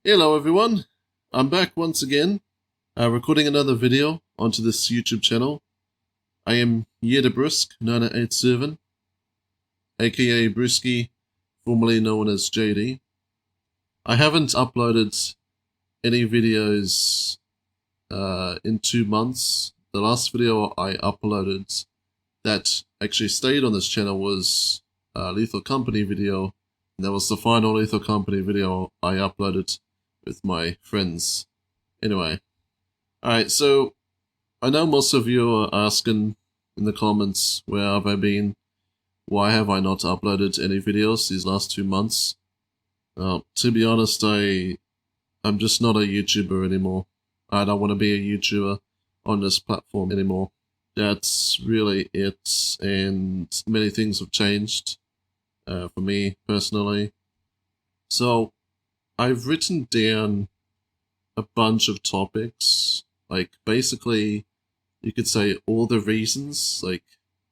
Hello everyone, I'm back once again, recording another video onto this YouTube channel. I am YouTuber 987, aka Brewski, formerly known as JD. I haven't uploaded any videos in 2 months. The last video I uploaded that actually stayed on this channel was a Lethal Company video, and that was the final Lethal Company video I uploaded with my friends. Anyway, alright, so I know most of you are asking in the comments, where have I been? Why have I not uploaded any videos these last 2 months? To be honest, I'm just not a YouTuber anymore. I don't want to be a YouTuber on this platform anymore. That's really it, and many things have changed for me personally. So I've written down a bunch of topics, like basically you could say all the reasons, like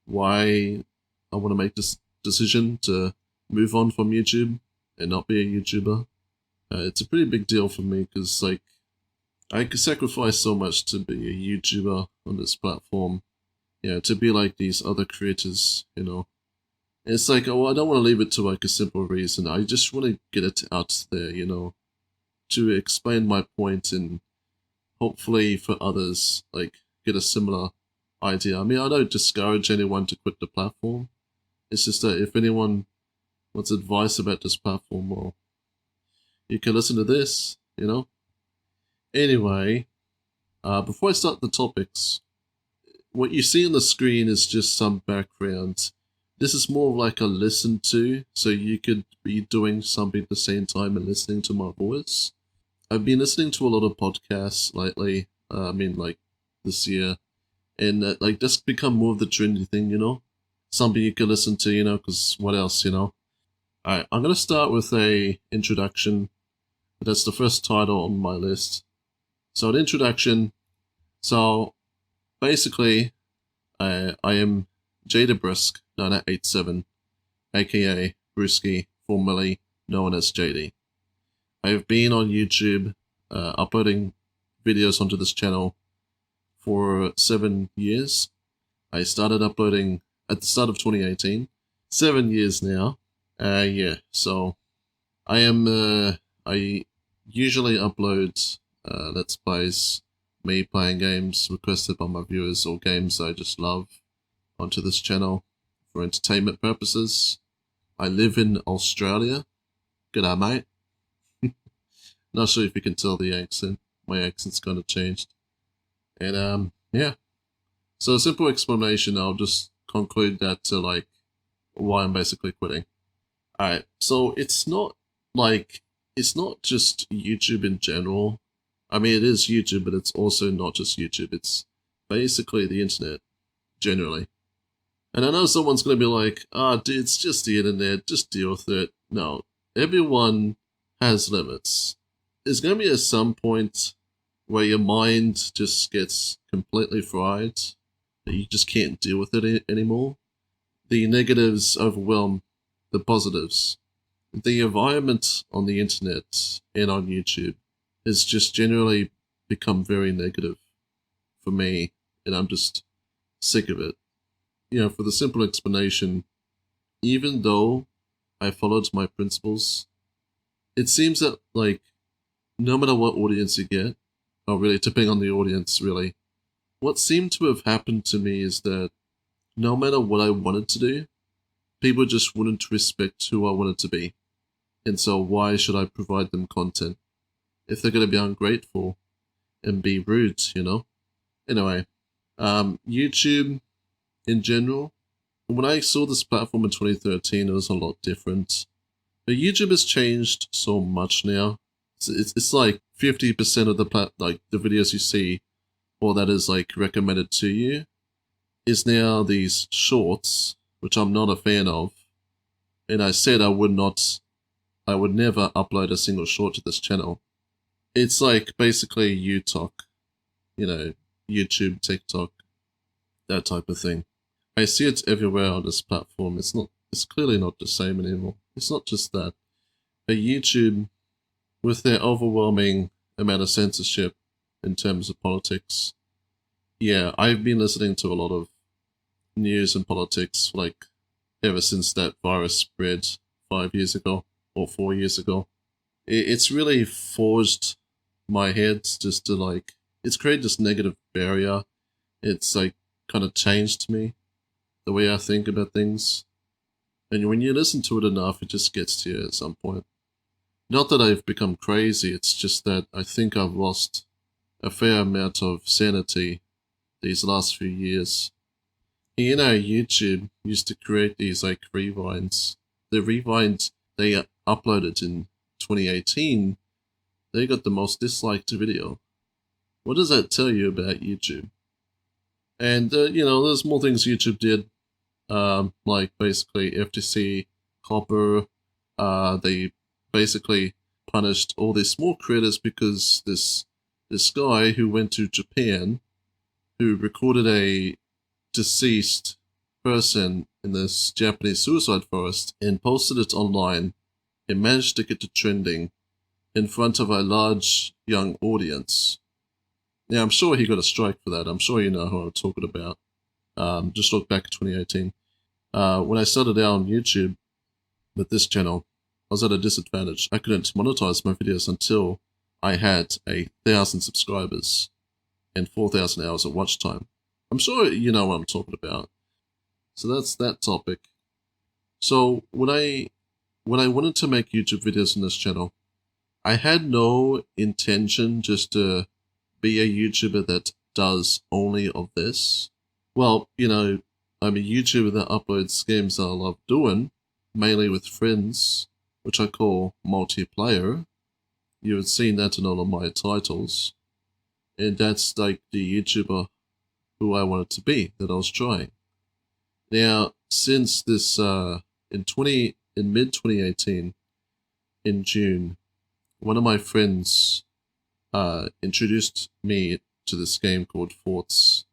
why I want to make this decision to move on from YouTube and not be a YouTuber. It's a pretty big deal for me because like I could sacrifice so much to be a YouTuber on this platform, to be like these other creators, It's like, oh, I don't want to leave it to like a simple reason. I just want to get it out there, to explain my point and hopefully for others, like, get a similar idea. I mean, I don't discourage anyone to quit the platform. It's just that if anyone wants advice about this platform, well, you can listen to this, Anyway, before I start the topics, what you see on the screen is just some background. This is more of like a listen to, so you could be doing something at the same time and listening to my voice. I've been listening to a lot of podcasts lately, like this year, and like that's become more of the trendy thing, Something you can listen to, because what else, Alright, I'm going to start with a introduction. That's the first title on my list. So an introduction. So basically, I am JDBrisk987, aka Brewski, formerly known as JD. I have been on YouTube uploading videos onto this channel for 7 years. I started uploading at the start of 2018. 7 years now. So I usually upload Let's Plays, me playing games requested by my viewers or games I just love onto this channel for entertainment purposes. I live in Australia. G'day, mate. Not sure if you can tell the accent. My accent's kind of changed. And, yeah. So a simple explanation, I'll just conclude that to, like, why I'm basically quitting. Alright, so it's not just YouTube in general. I mean, it is YouTube, but it's also not just YouTube. It's basically the internet, generally. And I know someone's going to be like, dude, it's just the internet, just deal with it. No, everyone has limits. There's going to be at some point where your mind just gets completely fried, that you just can't deal with it anymore. The negatives overwhelm the positives. The environment on the internet and on YouTube has just generally become very negative for me, and I'm just sick of it. For the simple explanation, even though I followed my principles, it seems that, like, no matter what audience you get, or really, depending on the audience, really, what seemed to have happened to me is that no matter what I wanted to do, people just wouldn't respect who I wanted to be. And so why should I provide them content if they're going to be ungrateful and be rude, Anyway, YouTube in general, when I saw this platform in 2013, it was a lot different. But YouTube has changed so much now. It's like 50% of the the videos you see, or that is like recommended to you, is now these shorts, which I'm not a fan of. And I said I would never upload a single short to this channel. It's like basically YouTok, YouTube, TikTok, that type of thing. I see it everywhere on this platform. It's clearly not the same anymore. It's not just that. But YouTube with their overwhelming amount of censorship in terms of politics, yeah, I've been listening to a lot of news and politics, like, ever since that virus spread 5 years ago, or 4 years ago. It's really forged my head just to, like, it's created this negative barrier. It's, like, kind of changed me, the way I think about things. And when you listen to it enough, it just gets to you at some point. Not that I've become crazy, it's just that I think I've lost a fair amount of sanity these last few years. You know, YouTube used to create these, like, rewinds. The rewinds they uploaded in 2018, they got the most disliked video. What does that tell you about YouTube? And, you know, there's more things YouTube did, like basically FTC, Copper. They basically punished all these small creators because this guy who went to Japan, who recorded a deceased person in this Japanese suicide forest and posted it online, and managed to get to trending in front of a large young audience. Now, I'm sure he got a strike for that. I'm sure you know who I'm talking about. Just look back at 2018. When I started out on YouTube with this channel, I was at a disadvantage. I couldn't monetize my videos until I had 1,000 subscribers and 4,000 hours of watch time. I'm sure you know what I'm talking about. So that's that topic. So when I wanted to make YouTube videos on this channel, I had no intention just to be a YouTuber that does only of this. Well, you know, I'm a YouTuber that uploads games that I love doing, mainly with friends, which I call multiplayer. You have seen that in all of my titles. And that's like the YouTuber who I wanted to be, that I was trying. Now, since this, in mid-2018, in June, one of my friends introduced me to this game called Forts.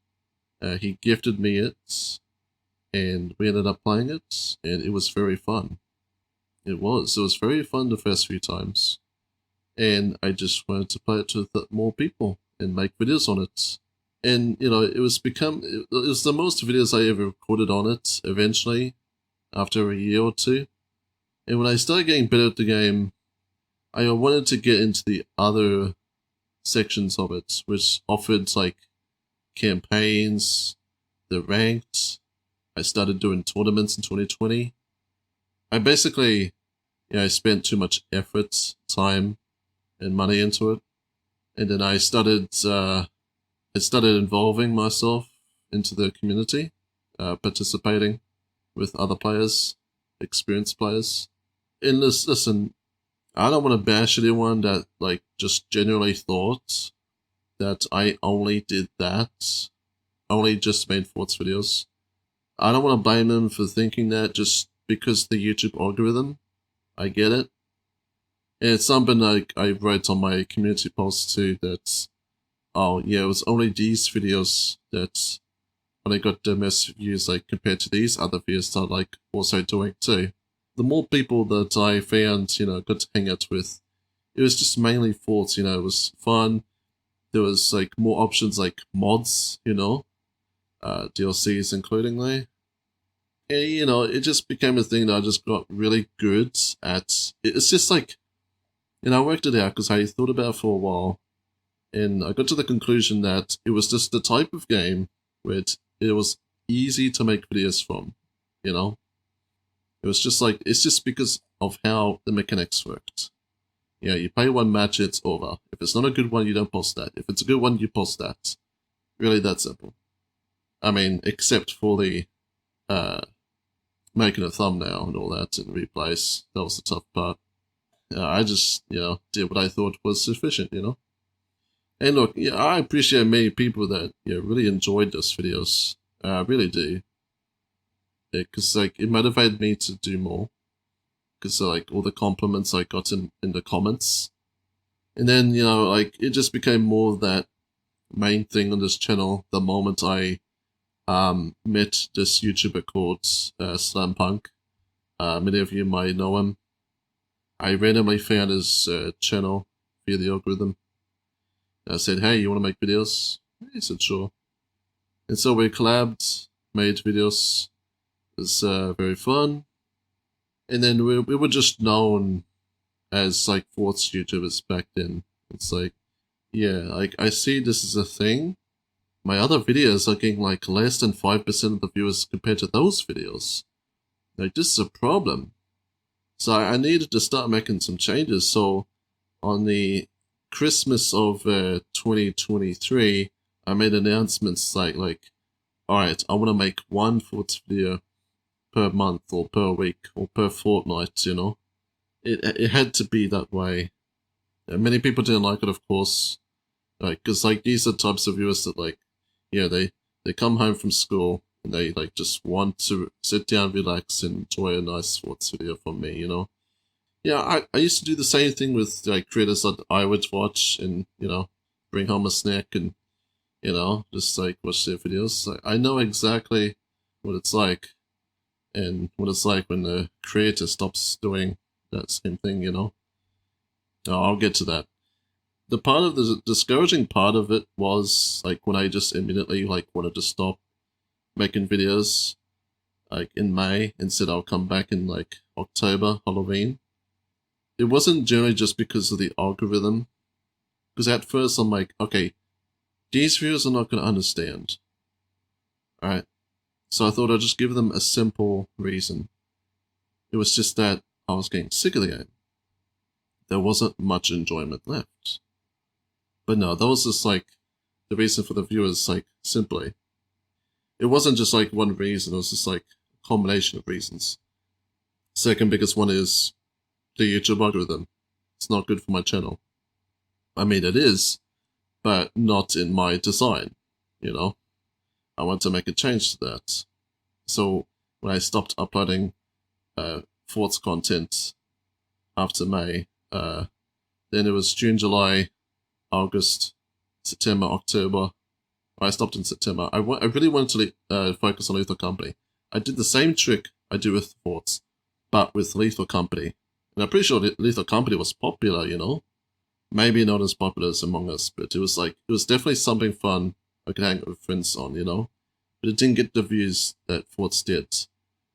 He gifted me it, and we ended up playing it, and it was very fun. It was very fun the first few times, and I just wanted to play it with more people and make videos on it. And, you know, it was the most videos I ever recorded on it, eventually, after a year or two. And when I started getting better at the game, I wanted to get into the other sections of it, which offered, like, campaigns, the ranked. I started doing tournaments in 2020. I basically, you know, I spent too much effort, time, and money into it. And then I started involving myself into the community, participating with other players, experienced players. And listen, I don't want to bash anyone that, like, just genuinely thought that I only did that, only just made Forts videos. I don't want to blame them for thinking that just because the YouTube algorithm. I get it. And it's something like I wrote on my community post too, that, oh yeah, it was only these videos that when I got the most views, like, compared to these other videos that I, like, also doing too. The more people that I found, you know, got to hang out with, it was just mainly Forts, you know, it was fun. There was, like, more options, like mods, you know, DLCs including there. And, you know, it just became a thing that I just got really good at. It's just like, you know, I worked it out because I thought about it for a while, and I got to the conclusion that it was just the type of game where it was easy to make videos from, you know? It was just like, it's just because of how the mechanics worked. You know, you play one match, it's over. If it's not a good one, you don't post that. If it's a good one, you post that. Really that simple. I mean, except for the making a thumbnail and all that and replays. That was the tough part. I just, you know, did what I thought was sufficient, you know? And look, yeah, I appreciate many people that, you know, really enjoyed those videos. I really do. Because, like, it motivated me to do more. Because, like, all the compliments I got in the comments. And then, you know, like, it just became more of that main thing on this channel the moment I met this YouTuber called Slam Punk. Many of you might know him. I randomly found his channel via the algorithm. I said, hey, you want to make videos? He said, sure. And so we collabed, made videos. It was very fun. And then we were just known as like Forts YouTubers back then. It's like, yeah, like I see this as a thing. My other videos are getting like less than 5% of the viewers compared to those videos. Like, this is a problem. So I needed to start making some changes. So on the Christmas of 2023, I made announcements like, alright, I want to make one Forts video per month or per week or per fortnight, you know. It had to be that way. And many people didn't like it, of course. Like, because like these are types of viewers that like, yeah, they come home from school and they like just want to sit down, relax, and enjoy a nice sports video from me, you know. Yeah, I used to do the same thing with like creators that I would watch and, you know, bring home a snack and, you know, just like watch their videos. Like, I know exactly what it's like and what it's like when the creator stops doing that same thing, you know. I'll get to that. The part of the discouraging part of it was like when I just immediately like wanted to stop making videos like in May and said I'll come back in like October, Halloween. It wasn't generally just because of the algorithm, because at first I'm like, okay, these viewers are not going to understand. Alright, so I thought I'd just give them a simple reason. It was just that I was getting sick of the game. There wasn't much enjoyment left. But no, that was just like the reason for the viewers, like simply. It wasn't just like one reason, it was just like a combination of reasons. Second biggest one is the YouTube algorithm. It's not good for my channel. I mean, it is, but not in my design, you know? I want to make a change to that. So when I stopped uploading Forts content after May, then it was June, July, August, September, October. I stopped in September. I really wanted to focus on Lethal Company. I did the same trick I do with Forts, but with Lethal Company. And I'm pretty sure Lethal Company was popular, you know? Maybe not as popular as Among Us, but it was definitely something fun I could hang out with friends on, you know? But it didn't get the views that Forts did.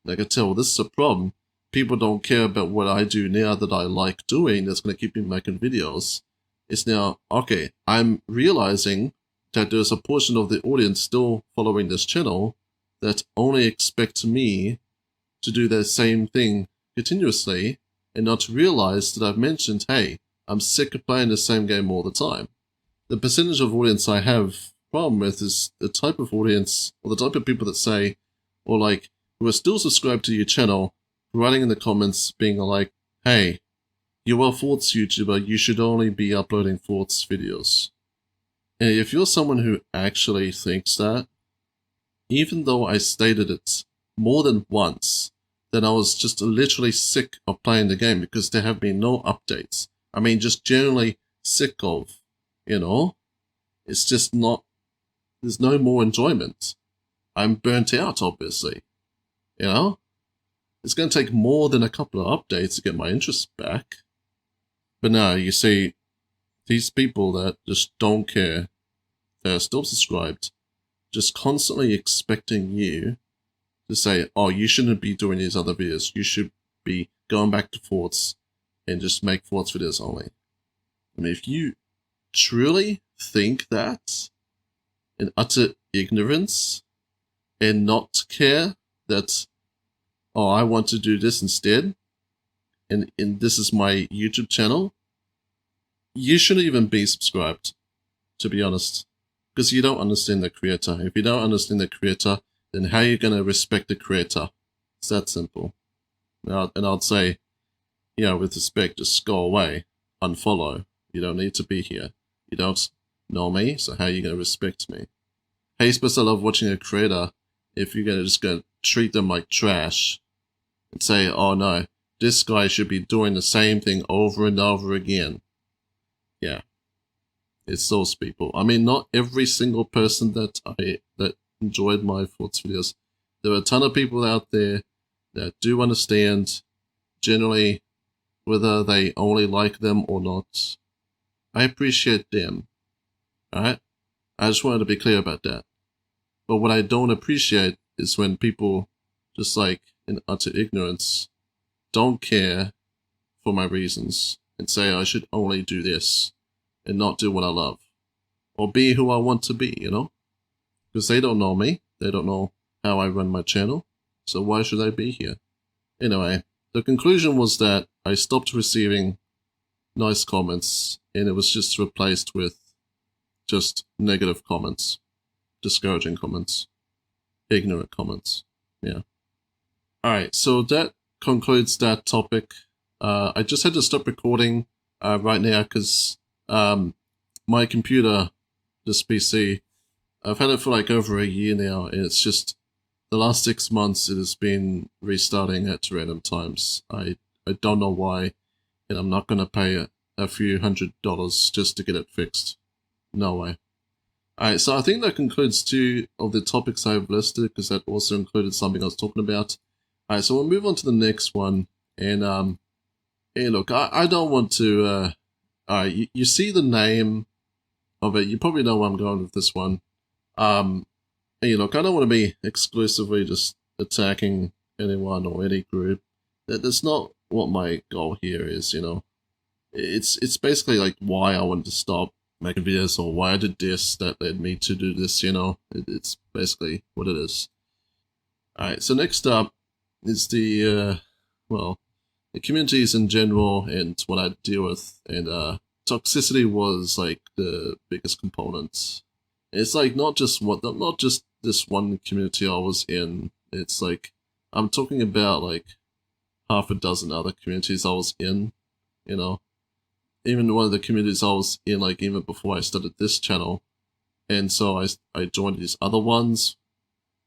And I could tell, well, this is a problem. People don't care about what I do now that I like doing that's going to keep me making videos. It's now, okay, I'm realizing that there's a portion of the audience still following this channel that only expect me to do the same thing continuously and not realize that I've mentioned, hey, I'm sick of playing the same game all the time. The percentage of audience I have problem with is the type of audience or the type of people that say, or like, who are still subscribed to your channel, writing in the comments being like, hey, you are Forts YouTuber, you should only be uploading Forts videos. And if you're someone who actually thinks that, even though I stated it more than once, then I was just literally sick of playing the game because there have been no updates. I mean, just generally sick of, you know? It's just not, there's no more enjoyment. I'm burnt out, obviously. You know? It's going to take more than a couple of updates to get my interest back. But no, you see, these people that just don't care, they're still subscribed, just constantly expecting you to say, oh, you shouldn't be doing these other videos. You should be going back to Forts and just make Forts videos only. I mean, if you truly think that in utter ignorance and not care that, oh, I want to do this instead, and this is my YouTube channel, you shouldn't even be subscribed, to be honest, because you don't understand the creator. If you don't understand the creator, then how are you going to respect the creator? It's that simple. And I'd say, yeah, with respect, just go away, unfollow. You don't need to be here. You don't know me, so how are you going to respect me? How are you supposed to love watching a creator if you're going to just go treat them like trash and say, oh no, this guy should be doing the same thing over and over again? Yeah, it's those people. I mean, not every single person that enjoyed my Forts videos. There are a ton of people out there that do understand. Generally, whether they only like them or not. I appreciate them, alright? I just wanted to be clear about that. But what I don't appreciate is when people, just like in utter ignorance, don't care for my reasons and say I should only do this and not do what I love. Or be who I want to be, you know? Because they don't know me. They don't know how I run my channel. So why should I be here? Anyway, the conclusion was that I stopped receiving nice comments and it was just replaced with just negative comments, discouraging comments, ignorant comments. Yeah. Alright, so that concludes that topic. I just had to stop recording right now because my computer, this PC, I've had it for like over a year now, and it's just the last 6 months it has been restarting at random times. I don't know why, and I'm not going to pay a few $100s just to get it fixed. No way. Alright, so I think that concludes 2 of the topics I've listed, because that also included something I was talking about. Alright, so we'll move on to the next one, and hey look, I don't want to, alright, you see the name of it, you probably know where I'm going with this one. Hey look, I don't want to be exclusively just attacking anyone or any group. That's not what my goal here is, you know. It's basically like why I wanted to stop making videos or why I did this that led me to do this, you know. It's basically what it is. Alright, so next up is the, well, the communities in general and what I deal with, and toxicity was like the biggest component. It's like not just this one community I was in. It's like I'm talking about like half a dozen other communities I was in, you know. Even one of the communities I was in, like even before I started this channel. And so I joined these other ones.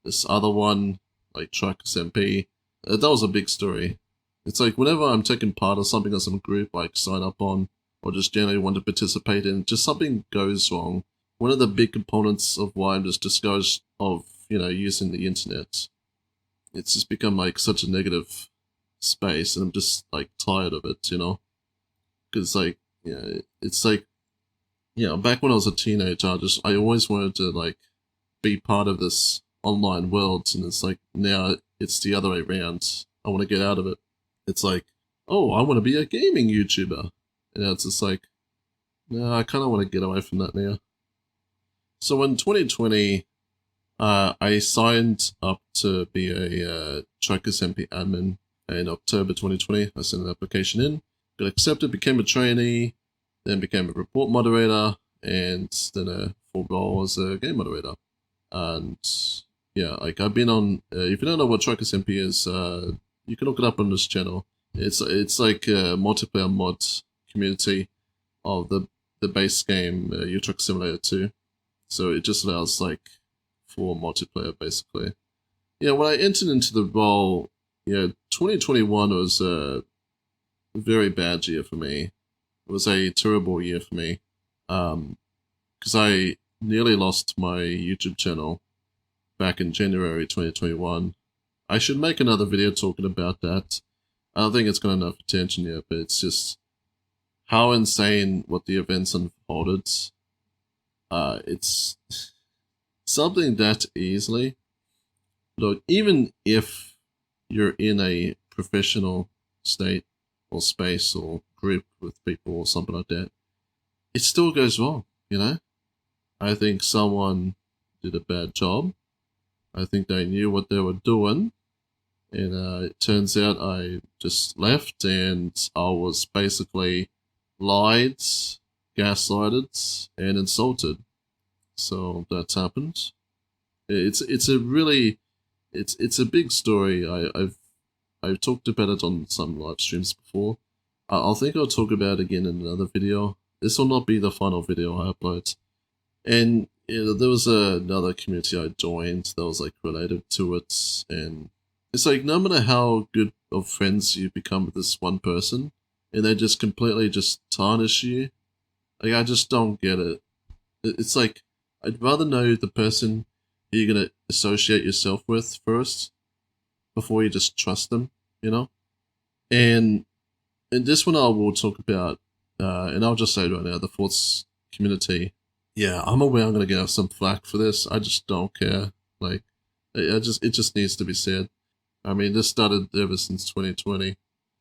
This other one, like Truckers MP. That was a big story. It's like whenever I'm taking part of something or some group, like sign up on, or just generally want to participate in, just something goes wrong. One of the big components of why I'm just discouraged of, you know, using the internet. It's just become like such a negative space, and I'm just like tired of it, you know? Because like, yeah, it's like, you know, back when I was a teenager, I always wanted to like be part of this online world, and it's like now it's the other way around. I want to get out of it. It's like, oh, I want to be a gaming YouTuber. And it's just like, no, I kind of want to get away from that now. So in 2020, I signed up to be a Truckers MP admin in October 2020. I sent an application in, got accepted, became a trainee, then became a report moderator, and then a full role as a game moderator. And yeah, like I've been on, if you don't know what Truckers MP is, you can look it up on this channel. It's like a multiplayer mod community of the base game Euro Truck Simulator 2. So it just allows like for multiplayer basically. Yeah, when I entered into the role, yeah, 2021 was a very bad year for me. It was a terrible year for me. Because I nearly lost my YouTube channel back in January 2021. I should make another video talking about that. I don't think it's got enough attention yet, but it's just how insane what the events unfolded. It's something that easily. Look, even if you're in a professional state or space or group with people or something like that, it still goes wrong, you know? I think someone did a bad job. I think they knew what they were doing. And it turns out I just left and I was basically lied, gaslighted, and insulted. So that's happened. It's a big story. I've talked about it on some live streams before. I'll talk about it again in another video. This will not be the final video I upload. And you know, there was another community I joined that was like related to it, and it's like no matter how good of friends you become with this one person, and they just completely just tarnish you. Like I just don't get it. It's like I'd rather know the person you're gonna associate yourself with first before you just trust them, you know? And in this one I will talk about, and I'll just say right now, the Forts community. Yeah, I'm aware I'm gonna get some flack for this. I just don't care. Like, it just needs to be said. I mean, this started ever since 2020.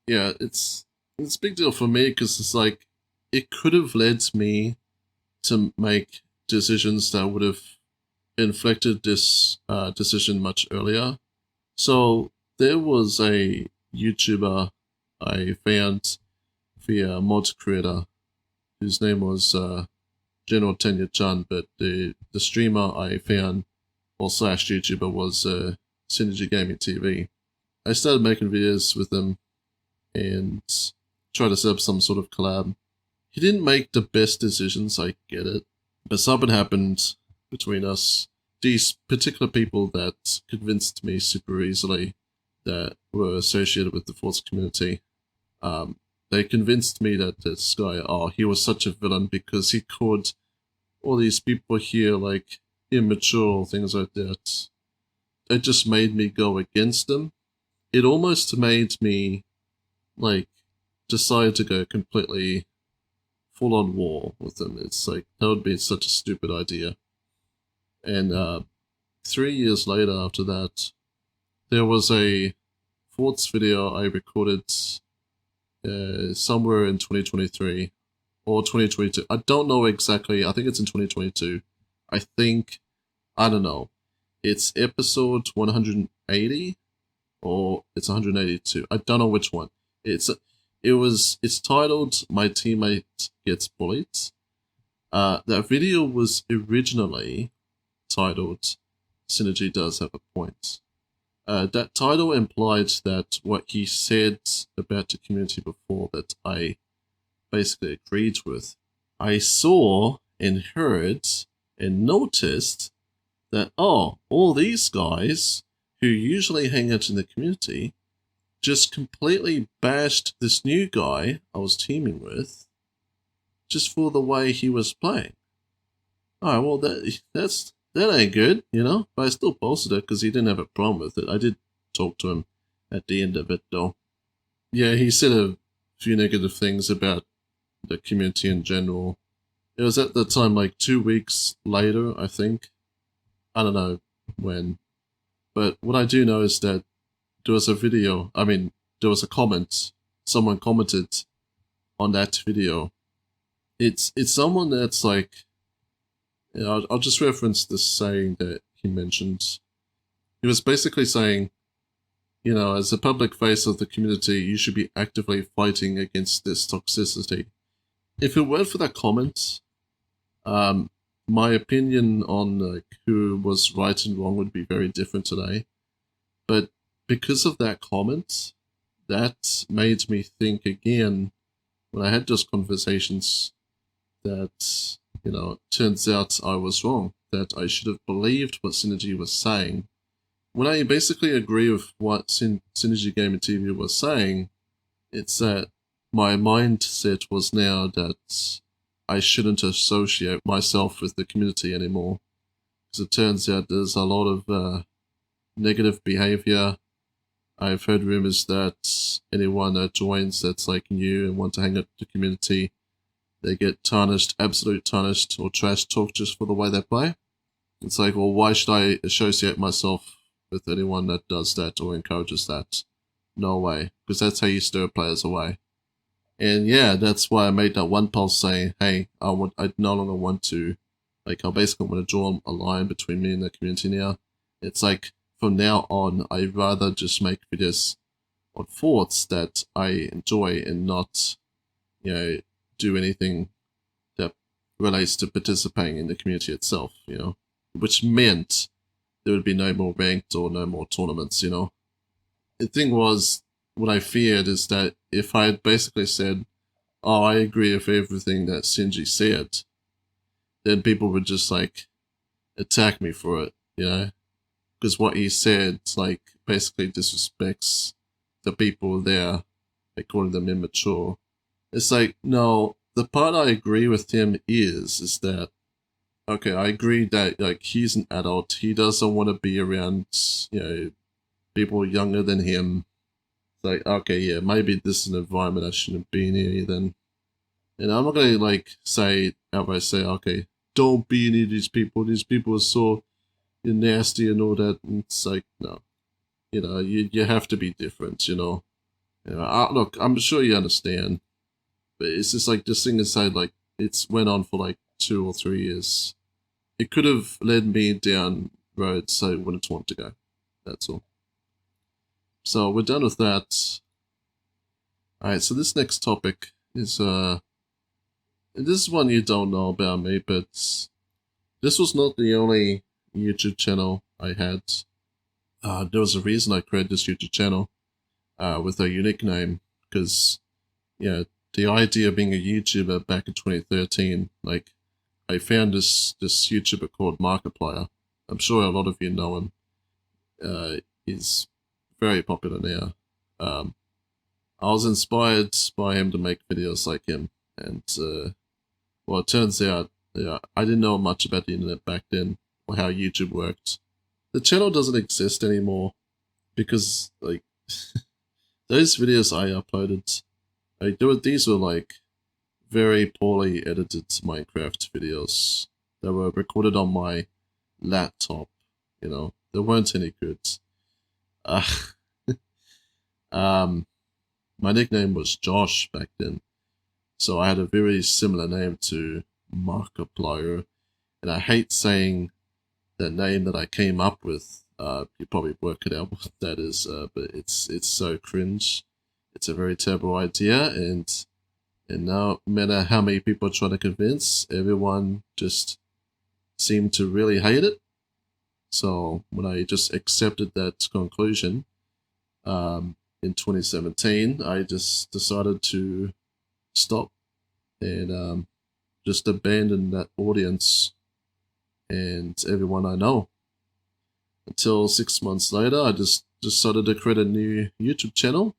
Yeah, it's a big deal for me because it's like it could have led me to make decisions that would have inflected this decision much earlier. So there was a YouTuber I found via mod creator whose name was General Tenya Chan, but the streamer I found or slash YouTuber was Synergy Gaming TV. I started making videos with him and tried to set up some sort of collab. He didn't make the best decisions, I get it, but something happened between us. These particular people that convinced me super easily that were associated with the Force community, they convinced me that this guy, he was such a villain because he called all these people here like immature, things like that. It just made me go against them. It almost made me like decide to go completely full on war with them. It's like that would be such a stupid idea. And 3 years later after that, there was a Forts video I recorded somewhere in 2023 or 2022. I don't know exactly. I think it's in 2022. I don't know. It's episode 180 or it's 182. I don't know which one. It's titled "My Teammate Gets Bullied." That video was originally titled "Synergy Does Have a Point." That title implied that what he said about the community before that I basically agreed with. I saw and heard and noticed that, all these guys who usually hang out in the community just completely bashed this new guy I was teaming with just for the way he was playing. Alright, well, that ain't good, but I still posted it because he didn't have a problem with it. I did talk to him at the end of it, though. Yeah, he said a few negative things about the community in general. It was at the time like 2 weeks later, I think. I don't know when. But what I do know is that there was there was a comment. Someone commented on that video. It's someone that's like, I'll just reference this saying that he mentioned. He was basically saying, as a public face of the community, you should be actively fighting against this toxicity. If it weren't for that comment, my opinion on who was right and wrong would be very different today. But because of that comment, that made me think again when I had those conversations that, it turns out I was wrong, that I should have believed what Synergy was saying. When I basically agree with what Synergy Gaming TV was saying, it's that my mindset was now that I shouldn't associate myself with the community anymore. Because it turns out there's a lot of negative behavior. I've heard rumors that anyone that joins that's like new and want to hang out with the community, they get tarnished, absolute tarnished, or trash talked just for the way they play. It's like, well, why should I associate myself with anyone that does that or encourages that? No way, because that's how you stir players away. And yeah, that's why I made that one post saying, hey, I no longer want to, I basically want to draw a line between me and the community now. It's like, from now on, I'd rather just make videos on thoughts that I enjoy and not, do anything that relates to participating in the community itself, which meant there would be no more ranked or no more tournaments, The thing was, what I feared is that if I had basically said, I agree with everything that Shinji said, then people would just, attack me for it, Because what he said, basically disrespects the people there, calling them immature. It's like, no, the part I agree with him is that, okay, I agree that, he's an adult. He doesn't want to be around, people younger than him. It's like, okay, yeah, maybe this is an environment I shouldn't be near then. And I'm not gonna like say outright say, okay, don't be near these people. These people are so nasty and all that. And it's like, no, you have to be different. Look, I'm sure you understand, but it's just like this thing aside, like it's went on for like 2 or 3 years. It could have led me down roads I wouldn't want to go. That's all. So we're done with that. Alright, so this next topic is this is one you don't know about me, but this was not the only YouTube channel I had. There was a reason I created this YouTube channel with a unique name, because the idea of being a YouTuber back in 2013, like I found this YouTuber called Markiplier. I'm sure a lot of you know him. He's very popular now. I was inspired by him to make videos like him, and well, it turns out I didn't know much about the internet back then or how YouTube worked. The channel doesn't exist anymore because like those videos I uploaded, these were like very poorly edited Minecraft videos that were recorded on my laptop. They weren't any good. My nickname was Josh back then, so I had a very similar name to Markiplier, and I hate saying the name that I came up with. You probably work it out what that is, but it's so cringe. It's a very terrible idea, and no matter how many people try to convince, everyone just seemed to really hate it. So when I just accepted that conclusion, in 2017, I just decided to stop and just abandon that audience and everyone I know. Until 6 months later, I just decided to create a new YouTube channel,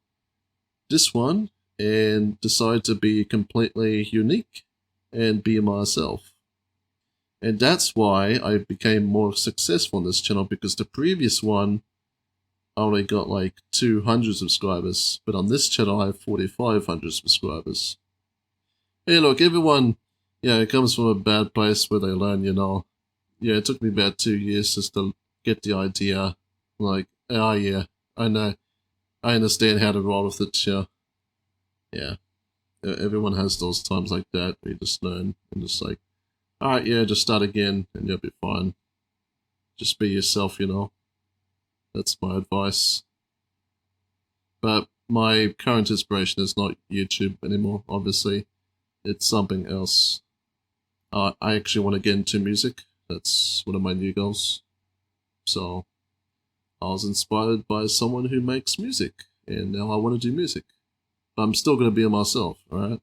this one, and decided to be completely unique and be myself. And that's why I became more successful on this channel, because the previous one I only got like 200 subscribers, but on this channel I have 4,500 subscribers. Hey, look, everyone, comes from a bad place where they learn, it took me about 2 years just to get the idea, like, oh yeah, I know, I understand how to roll with it, yeah, everyone has those times like that where you just learn and just like, alright, just start again and you'll be fine. Just be yourself, That's my advice. But my current inspiration is not YouTube anymore, obviously. It's something else. I actually want to get into music. That's one of my new goals. So I was inspired by someone who makes music, and now I want to do music. But I'm still going to be myself, alright?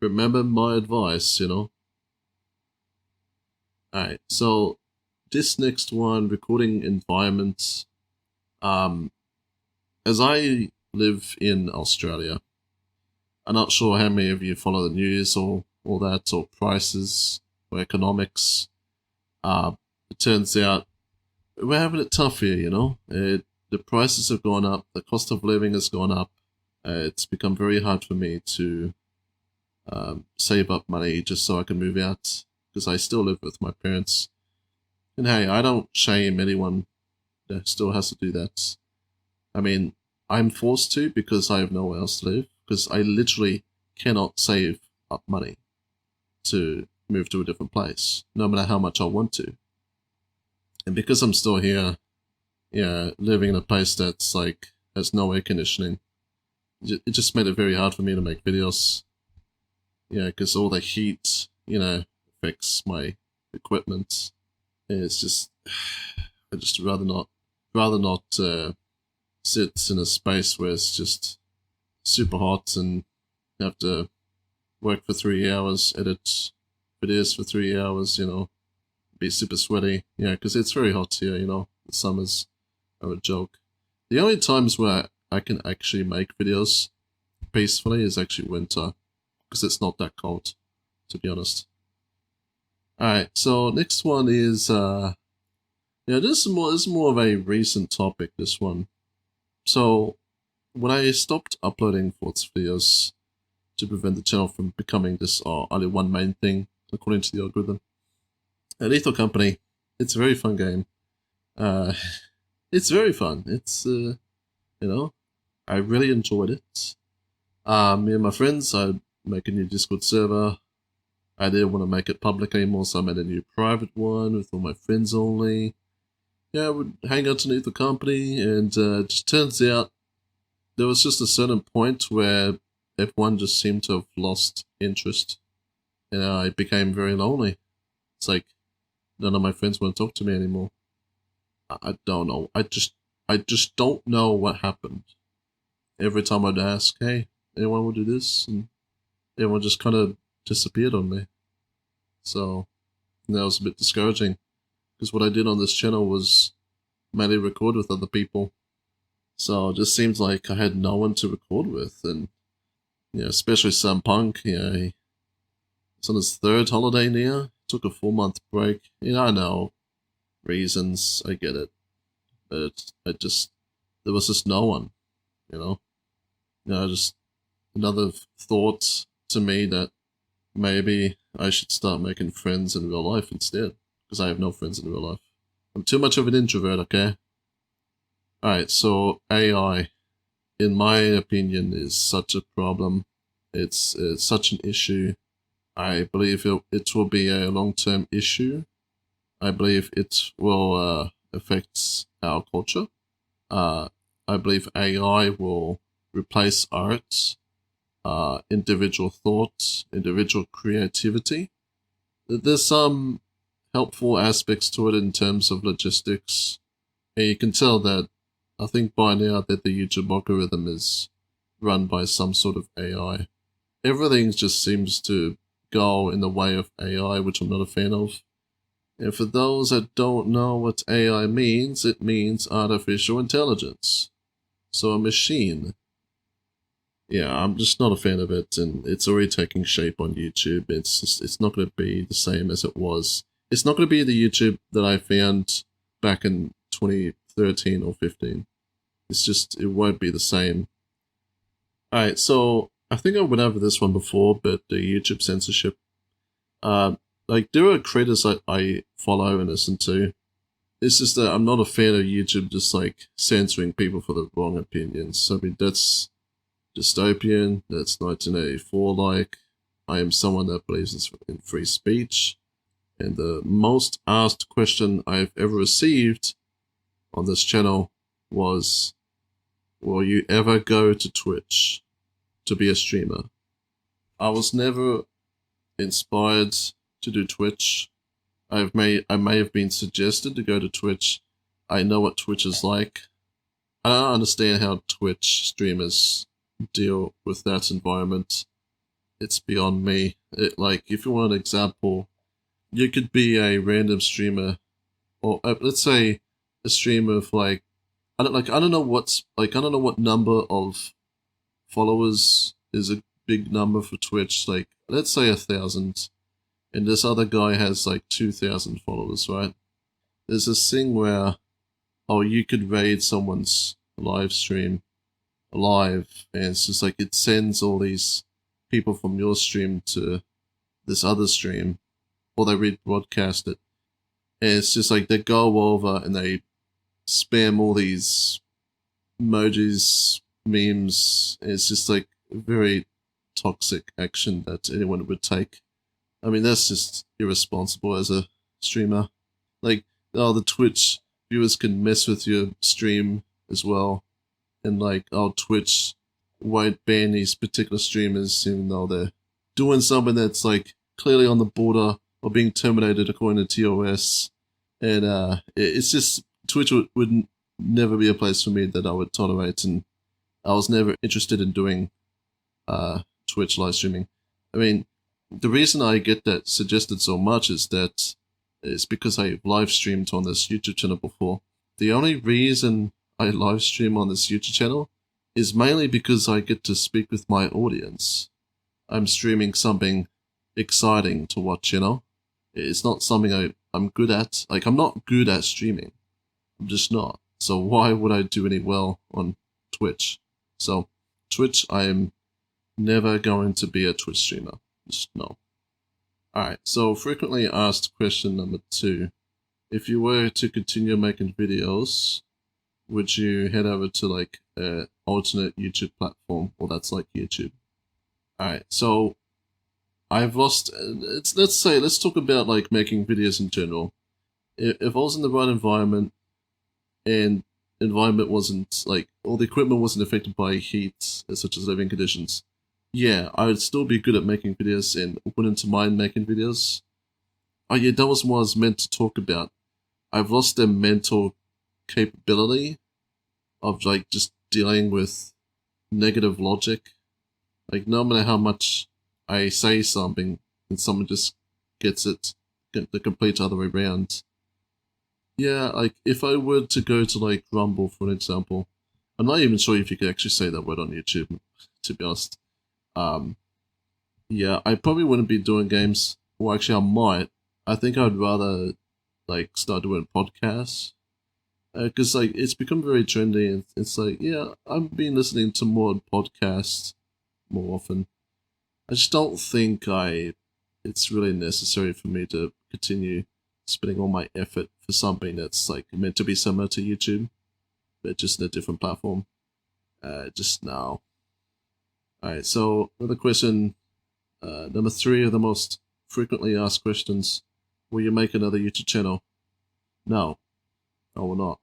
Remember my advice, Alright, so this next one, recording environment. As I live in Australia, I'm not sure how many of you follow the news or all that, or prices, or economics. It turns out we're having it tough here, the prices have gone up, the cost of living has gone up. It's become very hard for me to save up money just so I can move out, because I still live with my parents. And hey, I don't shame anyone that still has to do that. I mean, I'm forced to because I have nowhere else to live, because I literally cannot save up money to move to a different place, no matter how much I want to. And because I'm still here, living in a place that's like, has no air conditioning, it just made it very hard for me to make videos. Because all the heat, affects my equipment. And it's just, I just rather not sit in a space where it's just super hot and have to work for 3 hours, edit videos for 3 hours, be super sweaty, because it's very hot here, the summers are a joke. The only times where I can actually make videos peacefully is actually winter, because it's not that cold, to be honest. Alright, so next one is, this is more of a recent topic, this one. So, when I stopped uploading Thoughts videos to prevent the channel from becoming this only one main thing, according to the algorithm, Lethal Company, it's a very fun game. It's very fun. It's, I really enjoyed it. Me and my friends, I make a new Discord server. I didn't want to make it public anymore, so I made a new private one with all my friends only. Yeah, I would hang out underneath the company, and it just turns out there was just a certain point where everyone just seemed to have lost interest, and I became very lonely. It's like none of my friends want to talk to me anymore. I don't know. I just don't know what happened. Every time I'd ask, hey, anyone will do this? And everyone just kind of disappeared on me. So that was a bit discouraging, because what I did on this channel was mainly record with other people. So it just seems like I had no one to record with, and especially Sam Punk, it's on his third holiday now. Took a 4-month break. I know reasons, I get it, but there was just no one, just another thought to me that maybe I should start making friends in real life instead, because I have no friends in real life. I'm too much of an introvert, okay? Alright, so AI, in my opinion, is such a problem. It's such an issue. I believe it will be a long-term issue. I believe it will affect our culture. I believe AI will replace art, individual thoughts, individual creativity. There's some helpful aspects to it in terms of logistics. And you can tell that, I think by now, that the YouTube algorithm is run by some sort of AI. Everything just seems to go in the way of AI, which I'm not a fan of. And for those that don't know what AI means, it means artificial intelligence. So a machine. Yeah, I'm just not a fan of it, and it's already taking shape on YouTube. It's not going to be the same as it was. It's not going to be the YouTube that I found back in 2013 or 15. It won't be the same. Alright, so I think I went over this one before, but the YouTube censorship. There are creators I follow and listen to. It's just that I'm not a fan of YouTube just censoring people for the wrong opinions. I mean, that's dystopian, that's 1984 I am someone that believes in free speech. And the most asked question I've ever received on this channel was, will you ever go to Twitch to be a streamer? I was never inspired to do Twitch. I may have been suggested to go to Twitch. I know what Twitch is like. I don't understand how Twitch streamers deal with that environment. It's beyond me. If you want an example, you could be a random streamer, or let's say a streamer of I don't know what number of followers is a big number for Twitch. Let's say 1,000, and this other guy has 2,000 followers, right? There's this thing where, you could raid someone's live stream live, and it's just it sends all these people from your stream to this other stream, or they rebroadcast it, and it's just they go over and they spam all these emojis, memes, and it's just very toxic action that anyone would take. I mean, that's just irresponsible as a streamer. The Twitch viewers can mess with your stream as well, and Twitch won't ban these particular streamers even though they're doing something that's clearly on the border of being terminated according to TOS, and it's just Twitch would never be a place for me that I would tolerate, and I was never interested in doing Twitch live streaming. I mean, the reason I get that suggested so much is that it's because I live streamed on this YouTube channel before. The only reason I live stream on this YouTube channel is mainly because I get to speak with my audience. I'm streaming something exciting to watch, It's not something I'm good at. I'm not good at streaming. I'm just not. So why would I do any well on Twitch? So Twitch, I am never going to be a Twitch streamer. Just no. Alright, so frequently asked question number 2. If you were to continue making videos, would you head over to like an alternate YouTube platform, or that's like YouTube? Alright, so I've lost, let's talk about like making videos in general. If I was in the right environment, and environment wasn't like, all the equipment wasn't affected by heat, such as living conditions, yeah, I would still be good at making videos and wouldn't mind making videos. Oh yeah, that was what I was meant to talk about. I've lost the mental capability of like just dealing with negative logic. Like no matter how much I say something and someone just gets it the complete other way around. Yeah, like if I were to go to like Rumble, for an example, I'm not even sure if you could actually say that word on YouTube, to be honest. Yeah, I probably wouldn't be doing games. Well, actually, I might. I think I'd rather like start doing podcasts, because like it's become very trendy. And it's like, yeah, I've been listening to more podcasts more often. I just don't think it's really necessary for me to continue spending all my effort for something that's like meant to be similar to YouTube, but just in a different platform. Just now. Alright, so another question, number 3 of the most frequently asked questions. Will you make another YouTube channel? No, I will not,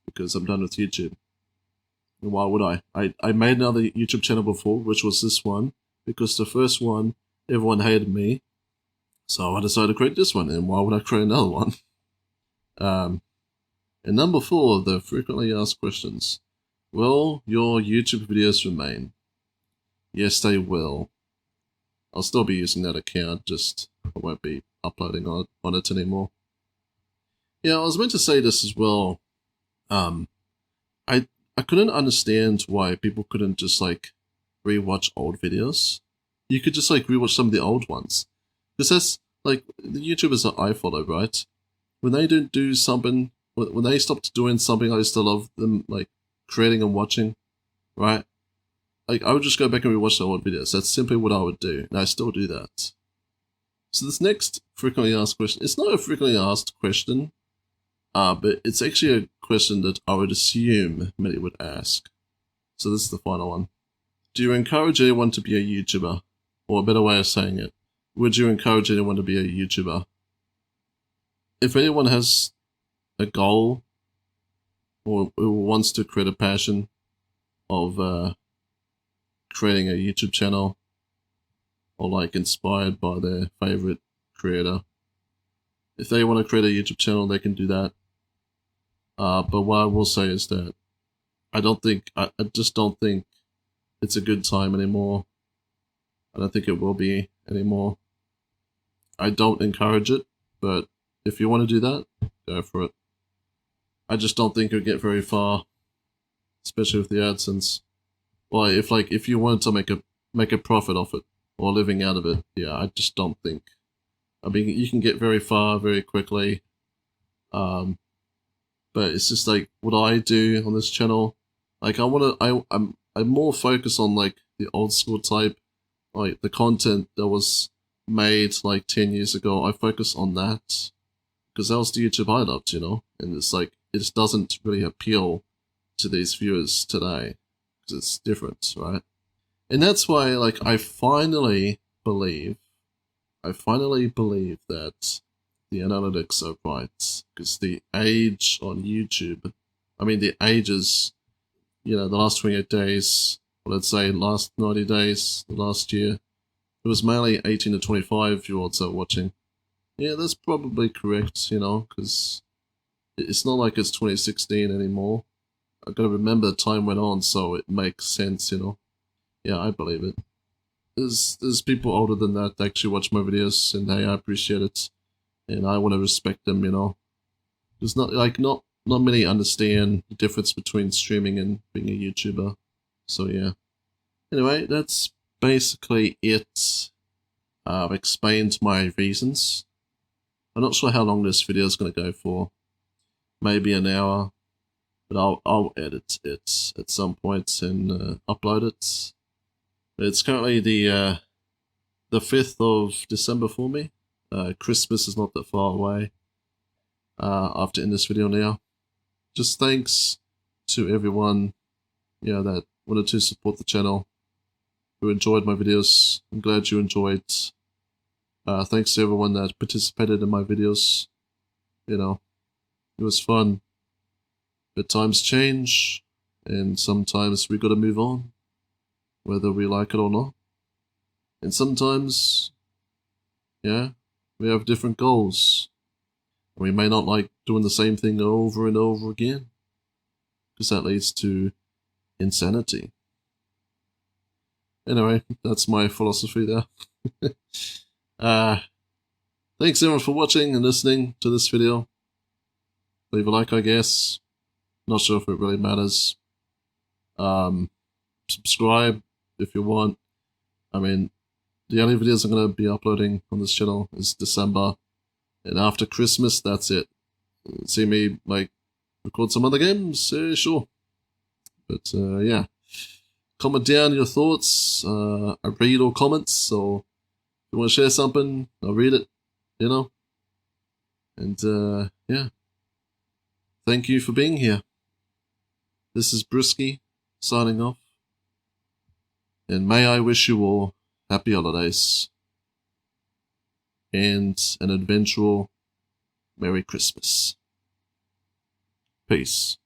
because I'm done with YouTube. And why would I? I made another YouTube channel before, which was this one, because the first one, everyone hated me, so I decided to create this one, and why would I create another one? And number 4, the frequently asked questions. Will your YouTube videos remain? Yes, they will. I'll still be using that account, just I won't be uploading on it anymore. Yeah, I was meant to say this as well. I couldn't understand why people couldn't just like rewatch old videos. You could just like rewatch some of the old ones. Because that's like the YouTubers that I follow, right? When they don't do something, when they stopped doing something I used to love them like creating and watching, right? Like I would just go back and rewatch the old videos. That's simply what I would do, and I still do that. So this next frequently asked question, it's not a frequently asked question, but it's actually a question that I would assume many would ask. So this is the final one. Do you encourage anyone to be a YouTuber? Or a better way of saying it, would you encourage anyone to be a YouTuber? If anyone has a goal or wants to create a passion of creating a YouTube channel, or like inspired by their favorite creator, if they want to create a YouTube channel, they can do that. But what I will say is that I just don't think it's a good time anymore. I don't think it will be anymore. I don't encourage it, but if you want to do that, go for it. I just don't think you'll get very far, especially with the AdSense. Well, if you wanted to make a profit off it or living out of it, yeah, I just don't think. I mean, you can get very far very quickly, but it's just like what I do on this channel. Like I'm more focused on like the old school type, like the content that was made like 10 years ago. I focus on that because that was the YouTube I loved, you know. And it's like it just doesn't really appeal to these viewers today because it's different, right? And that's why, like, I finally believe that the analytics are right, because the age on YouTube, I mean, the ages, you know, the last 28 days, or let's say last 90 days, the last year, it was mainly 18 to 25-year-olds that are watching. Yeah, that's probably correct, you know, because it's not like it's 2016 anymore. I've got to remember the time went on, so it makes sense, you know. Yeah, I believe it. There's people older than that actually watch my videos, and hey, I appreciate it, and I want to respect them, you know. There's not many understand the difference between streaming and being a YouTuber, so yeah. Anyway, that's basically it. I've explained my reasons. I'm not sure how long this video is going to go for. Maybe an hour. but I'll edit it at some point and upload it. It's currently the 5th of December for me. Christmas is not that far away. After in this video now, just thanks to everyone, that wanted to support the channel, who enjoyed my videos. I'm glad you enjoyed. Thanks to everyone that participated in my videos. It was fun. But times change, and sometimes we gotta move on, whether we like it or not. And sometimes, we have different goals. We may not like doing the same thing over and over again, because that leads to insanity. Anyway, that's my philosophy there. Thanks everyone for watching and listening to this video. Leave a like, I guess. Not sure if it really matters. Subscribe if you want. I mean, the only videos I'm going to be uploading on this channel is December. And after Christmas, that's it. See me, record some other games? Sure. But, yeah. Comment down your thoughts. I read all comments, so if you want to share something, I'll read it, And, yeah. Thank you for being here. This is Brisky, signing off. And may I wish you all happy holidays. And an eventual Merry Christmas. Peace.